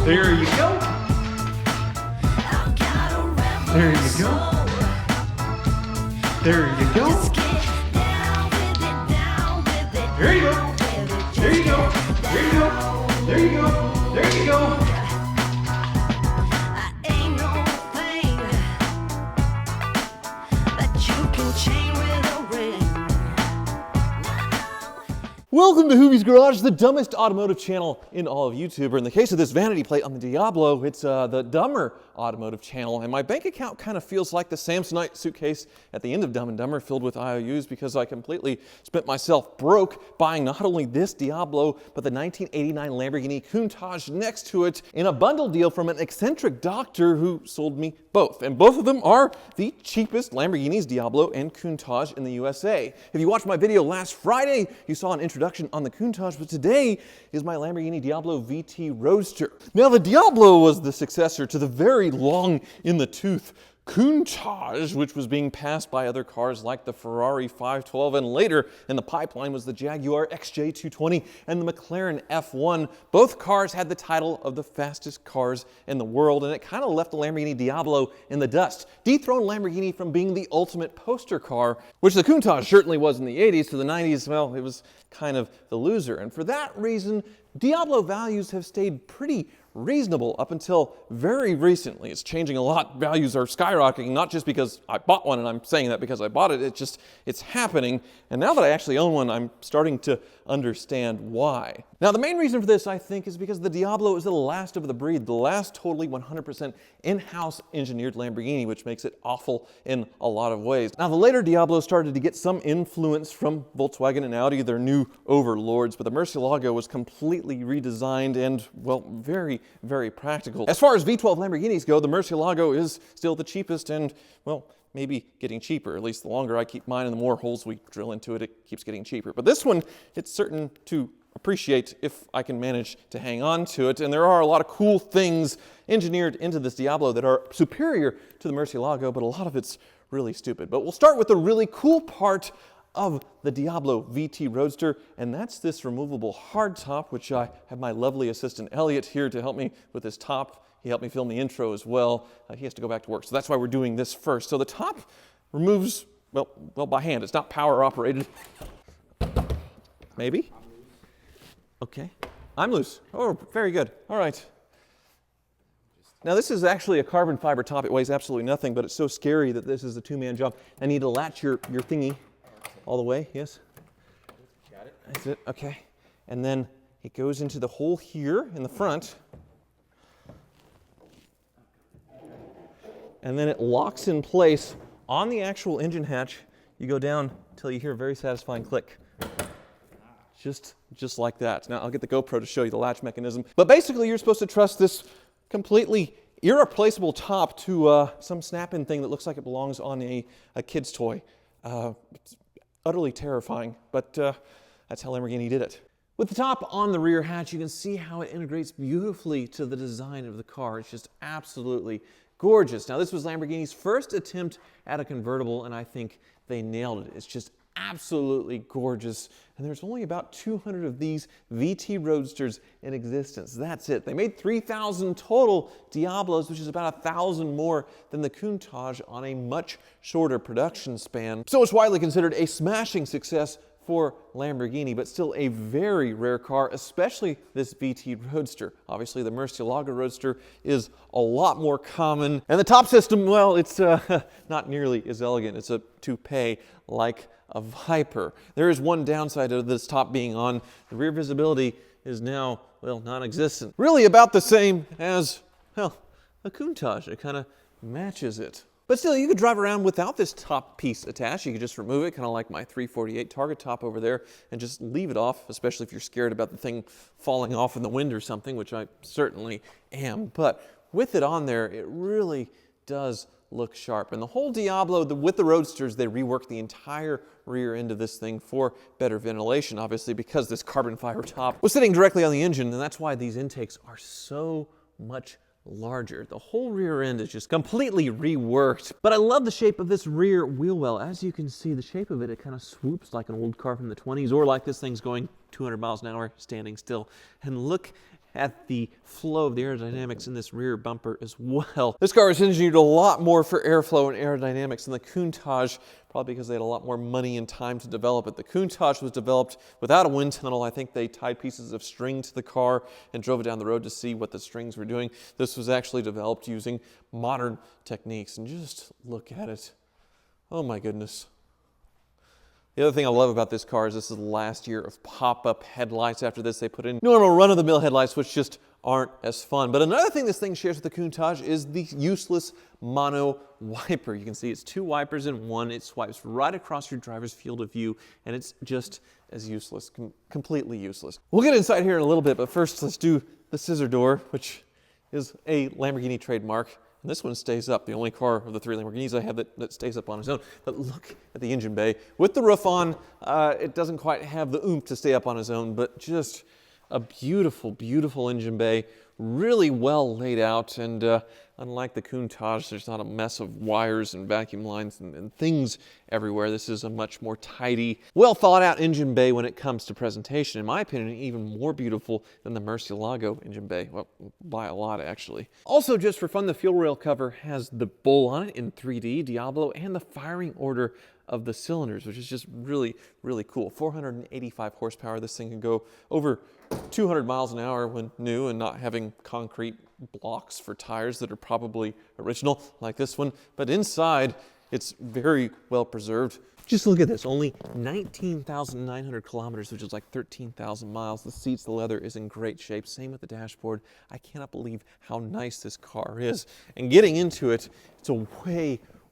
There you go. There you go. There you go. There you go. There you go. There you go. There you go. There you go. Welcome to Hoovie's Garage, the dumbest automotive channel in all of YouTube. Or in the case of this vanity plate on the Diablo, it's the dumber automotive channel. And my bank account kind of feels like the Samsonite suitcase at the end of Dumb and Dumber, filled with IOUs, because I completely spent myself broke buying not only this Diablo, but the 1989 Lamborghini Countach next to it in a bundle deal from an eccentric doctor who sold me both. And both of them are the cheapest Lamborghinis, Diablo and Countach, in the USA. If you watched my video last Friday, you saw an introduction on the Countach, but today is my Lamborghini Diablo VT Roadster. Now, the Diablo was the successor to the very long in the tooth Countach, which was being passed by other cars like the Ferrari 512, and later in the pipeline was the Jaguar XJ220 and the McLaren F1. Both cars had the title of the fastest cars in the world, and it kind of left the Lamborghini Diablo in the dust, dethroned Lamborghini from being the ultimate poster car, which the Countach certainly was in the 80s. To the 90s, well, it was kind of the loser. And for that reason, Diablo values have stayed pretty reasonable up until very recently. It's changing a lot. Values are skyrocketing, not just because I bought one and I'm saying that because I bought it. It's happening. And now that I actually own one, I'm starting to understand why. Now, the main reason for this, I think, is because the Diablo is the last of the breed, the last totally 100% in-house engineered Lamborghini, which makes it awful in a lot of ways. Now, the later Diablo started to get some influence from Volkswagen and Audi, their new overlords, but the Murcielago was completely redesigned and, well, very, very practical. As far as V12 Lamborghinis go, the Murcielago is still the cheapest and, well, maybe getting cheaper. At least the longer I keep mine and the more holes we drill into it, it keeps getting cheaper. But this one, it's certain to appreciate if I can manage to hang on to it. And there are a lot of cool things engineered into this Diablo that are superior to the Murcielago, but a lot of it's really stupid. But we'll start with the really cool part of the Diablo VT Roadster, and that's this removable hardtop, which I have my lovely assistant Elliot here to help me with this top. He helped me film the intro as well. He has to go back to work, so that's why we're doing this first. So the top removes, well, by hand. It's not power operated. Maybe? Okay. I'm loose. Oh, very good. All right. Now, this is actually a carbon fiber top. It weighs absolutely nothing, but it's so scary that this is a two-man job. I need to latch your thingy all the way. Yes? Got it. That's it. Okay. And then it goes into the hole here in the front. And then it locks in place on the actual engine hatch. You go down until you hear a very satisfying click. Just like that. Now, I'll get the GoPro to show you the latch mechanism. But basically, you're supposed to trust this completely irreplaceable top to some snap-in thing that looks like it belongs on a kid's toy. It's utterly terrifying, but that's how Lamborghini did it. With the top on the rear hatch, you can see how it integrates beautifully to the design of the car. It's just absolutely gorgeous. Now, this was Lamborghini's first attempt at a convertible, and I think they nailed it. It's just absolutely gorgeous, and there's only about 200 of these VT Roadsters in existence. That's it. They made 3,000 total Diablos, which is about 1,000 more than the Countach on a much shorter production span. So it's widely considered a smashing success for Lamborghini, but still a very rare car, especially this VT Roadster. Obviously, the Murcielago Roadster is a lot more common, and the top system, well, it's not nearly as elegant. It's a toupee like a Viper. There is one downside of this top being on. The rear visibility is now, well, non-existent. Really about the same as, well, a Countach. It kind of matches it. But still, you could drive around without this top piece attached. You could just remove it, kind of like my 348 Target top over there, and just leave it off, especially if you're scared about the thing falling off in the wind or something, which I certainly am. But with it on there, it really does look sharp. And the whole Diablo, with the Roadsters, they reworked the entire rear end of this thing for better ventilation, obviously, because this carbon fiber top was sitting directly on the engine, and that's why these intakes are so much larger. The whole rear end is just completely reworked. But I love the shape of this rear wheel well. As you can see, the shape of it, it kind of swoops like an old car from the 20s, or like this thing's going 200 miles an hour standing still. And look at the flow of the aerodynamics in this rear bumper as well. This car is engineered a lot more for airflow and aerodynamics than the Countach, probably because they had a lot more money and time to develop it. The Countach was developed without a wind tunnel. I think they tied pieces of string to the car and drove it down the road to see what the strings were doing. This was actually developed using modern techniques, and just look at it. Oh my goodness. The other thing I love about this car is this is the last year of pop-up headlights. After this, they put in normal run-of-the-mill headlights, which just aren't as fun. But another thing this thing shares with the Countach is the useless mono wiper. You can see it's two wipers in one. It swipes right across your driver's field of view, and it's just as useless, completely useless. We'll get inside here in a little bit, but first let's do the scissor door, which is a Lamborghini trademark. And this one stays up, the only car of the three Lamborghinis I have that stays up on its own. But look at the engine bay. With the roof on, it doesn't quite have the oomph to stay up on its own, but just a beautiful, beautiful engine bay. Really well laid out, and unlike the Countach, there's not a mess of wires and vacuum lines and things everywhere. This is a much more tidy, well thought out engine bay when it comes to presentation. In my opinion, even more beautiful than the Murcielago engine bay. Well, by a lot, actually. Also, just for fun, the fuel rail cover has the bull on it in 3D, Diablo, and the firing order of the cylinders, which is just really, really cool. 485 horsepower. This thing can go over 200 miles an hour when new and not having concrete blocks for tires that are probably original like this one. But inside, it's very well preserved. Just look at this, only 19,900 kilometers, which is like 13,000 miles. The seats, the leather is in great shape. Same with the dashboard. I cannot believe how nice this car is. And getting into it, it's a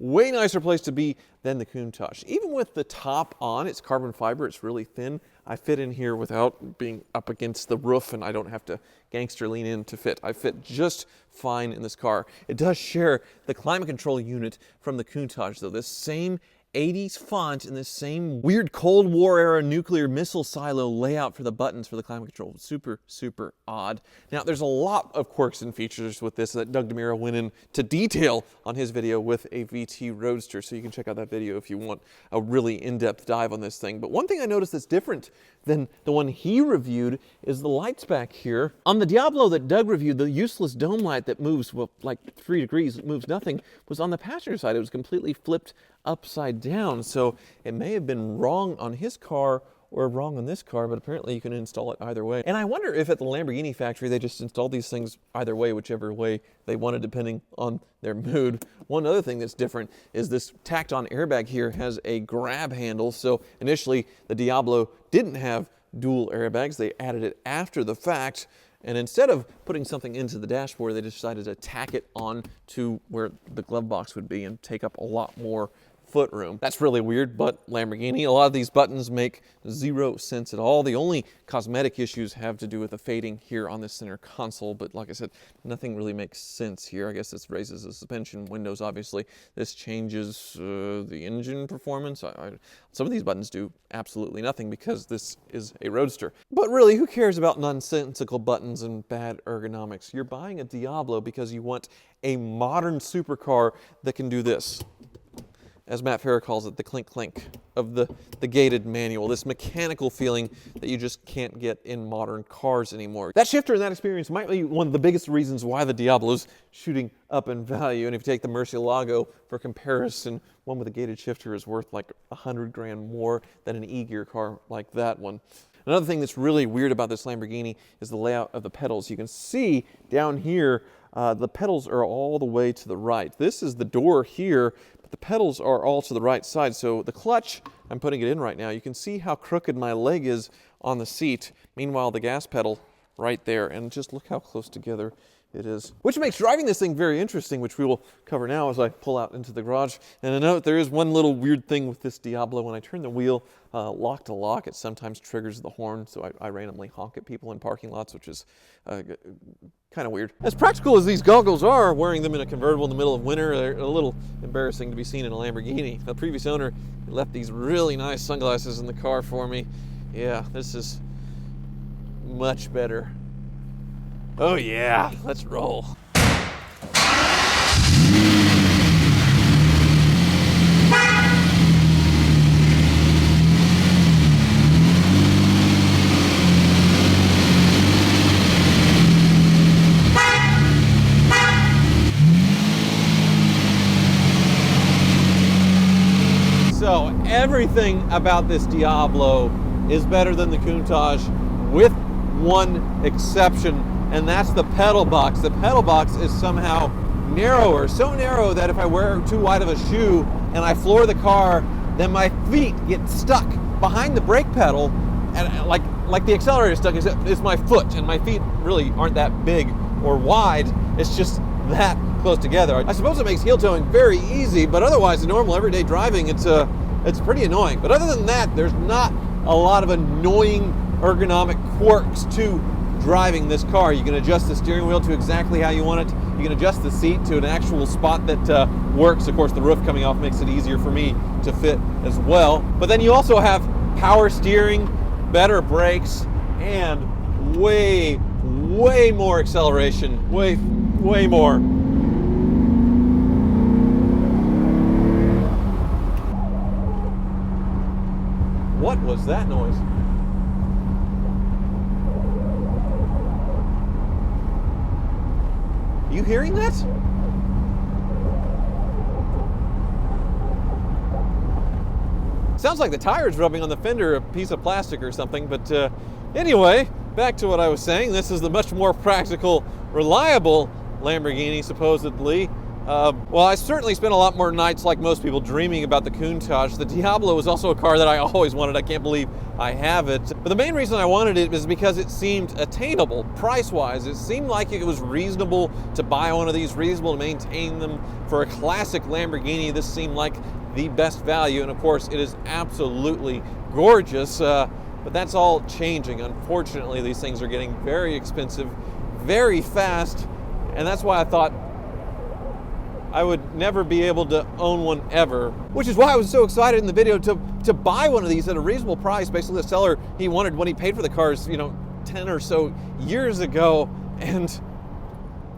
way nicer place to be than the Countach. Even with the top on, it's carbon fiber, it's really thin. I fit in here without being up against the roof, and I don't have to gangster lean in to fit. I fit just fine in this car. It does share the climate control unit from the Countach, though. This same 80s font and this same weird Cold War era nuclear missile silo layout for the buttons for the climate control. Super, super odd. Now, there's a lot of quirks and features with this that Doug DeMuro went into detail on his video with a VT Roadster, so you can check out that video if you want a really in-depth dive on this thing. But one thing I noticed that's different than the one he reviewed is the lights back here. On the Diablo that Doug reviewed, the useless dome light that moves, well, like 3 degrees, it moves nothing, was on the passenger side. It was completely flipped upside down, so it may have been wrong on his car or wrong on this car, but apparently you can install it either way. And I wonder if at the Lamborghini factory they just installed these things either way, whichever way they wanted, depending on their mood. One other thing that's different is this tacked on airbag here has a grab handle. So initially the Diablo didn't have dual airbags. They added it after the fact. And instead of putting something into the dashboard, they decided to tack it on to where the glove box would be and take up a lot more foot room. That's really weird, but Lamborghini, a lot of these buttons make zero sense at all. The only cosmetic issues have to do with the fading here on the center console, but like I said, nothing really makes sense here. I guess this raises the suspension windows, obviously. This changes the engine performance. Some of these buttons do absolutely nothing because this is a Roadster. But really, who cares about nonsensical buttons and bad ergonomics? You're buying a Diablo because you want a modern supercar that can do this. As Matt Farah calls it, the clink-clink of the gated manual, this mechanical feeling that you just can't get in modern cars anymore. That shifter and that experience might be one of the biggest reasons why the Diablo's shooting up in value. And if you take the Murcielago for comparison, one with a gated shifter is worth like 100 grand more than an E-Gear car like that one. Another thing that's really weird about this Lamborghini is the layout of the pedals. You can see down here, the pedals are all the way to the right. This is the door here, but the pedals are all to the right side. So the clutch, I'm putting it in right now. You can see how crooked my leg is on the seat. Meanwhile, the gas pedal right there, and just look how close together it is. Which makes driving this thing very interesting, which we will cover now as I pull out into the garage. And a note, there is one little weird thing with this Diablo. When I turn the wheel lock to lock, it sometimes triggers the horn, so I randomly honk at people in parking lots, which is kind of weird. As practical as these goggles are, wearing them in a convertible in the middle of winter, they're a little embarrassing to be seen in a Lamborghini. The previous owner left these really nice sunglasses in the car for me. Yeah, this is much better. Oh yeah, let's roll. Everything about this Diablo is better than the Countach, with one exception, and that's the pedal box. The pedal box is somehow narrower, so narrow that if I wear too wide of a shoe and I floor the car, then my feet get stuck behind the brake pedal, and like the accelerator stuck is my foot, and my feet really aren't that big or wide. It's just that close together. I suppose it makes heel toeing very easy, but otherwise in normal everyday driving it's pretty annoying. But other than that, there's not a lot of annoying ergonomic quirks to driving this car. You can adjust the steering wheel to exactly how you want it. You can adjust the seat to an actual spot that works. Of course, the roof coming off makes it easier for me to fit as well. But then you also have power steering, better brakes, and way more acceleration. Way more. What was that noise? You hearing that? Sounds like the tire's rubbing on the fender, a piece of plastic or something, but anyway, back to what I was saying. This is the much more practical, reliable Lamborghini, supposedly. Well, I certainly spent a lot more nights, like most people, dreaming about the Countach. The Diablo was also a car that I always wanted. I can't believe I have it. But the main reason I wanted it is because it seemed attainable, price-wise. It seemed like it was reasonable to buy one of these, reasonable to maintain them. For a classic Lamborghini, this seemed like the best value. And of course, it is absolutely gorgeous. But that's all changing. Unfortunately, these things are getting very expensive, very fast. And that's why I thought I would never be able to own one ever, which is why I was so excited in the video to buy one of these at a reasonable price. Basically, the seller, he wanted when he paid for the cars, 10 or so years ago, and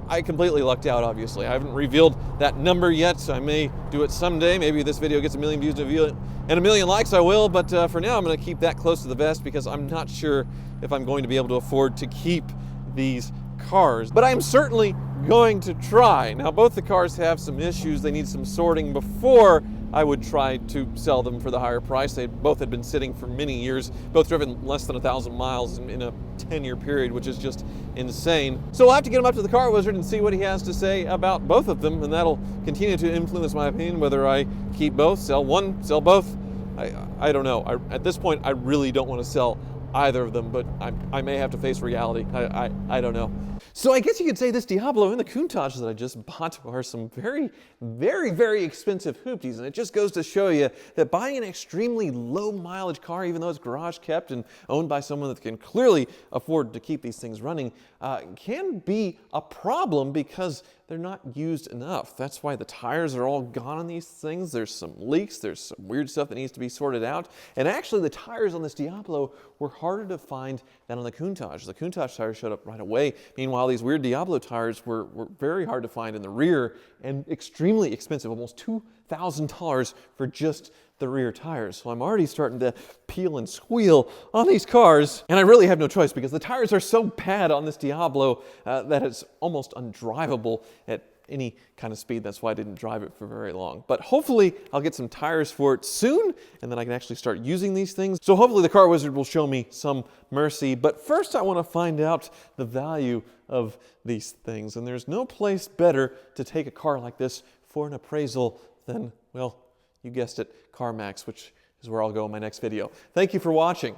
I completely lucked out, obviously. I haven't revealed that number yet, so I may do it someday. Maybe this video gets 1 million views and 1 million likes, I will, but for now I'm gonna keep that close to the vest because I'm not sure if I'm going to be able to afford to keep these cars. But I'm certainly going to try. Now, both the cars have some issues. They need some sorting before I would try to sell them for the higher price. They both had been sitting for many years, both driven less than 1,000 miles in a 10-year period, which is just insane. So we'll have to get him up to the car wizard and see what he has to say about both of them, and that'll continue to influence my opinion whether I keep both, sell one, sell both. I don't know. At this point, I really don't want to sell either of them, but I may have to face reality. I don't know. So I guess you could say this Diablo and the Countach that I just bought are some very expensive hoopties, and it just goes to show you that buying an extremely low mileage car, even though it's garage kept and owned by someone that can clearly afford to keep these things running, can be a problem because they're not used enough. That's why the tires are all gone on these things. There's some leaks, there's some weird stuff that needs to be sorted out. And actually the tires on this Diablo were harder to find than on the Countach. The Countach tires showed up right away. Meanwhile, these weird Diablo tires were very hard to find in the rear and extremely expensive, almost $2,000 for just the rear tires. So I'm already starting to peel and squeal on these cars, and I really have no choice because the tires are so bad on this Diablo that it's almost undrivable at any kind of speed. That's why I didn't drive it for very long. But hopefully I'll get some tires for it soon, and then I can actually start using these things. So hopefully the car wizard will show me some mercy. But first I want to find out the value of these things. And there's no place better to take a car like this for an appraisal than, well, you guessed it, CarMax, which is where I'll go in my next video. Thank you for watching.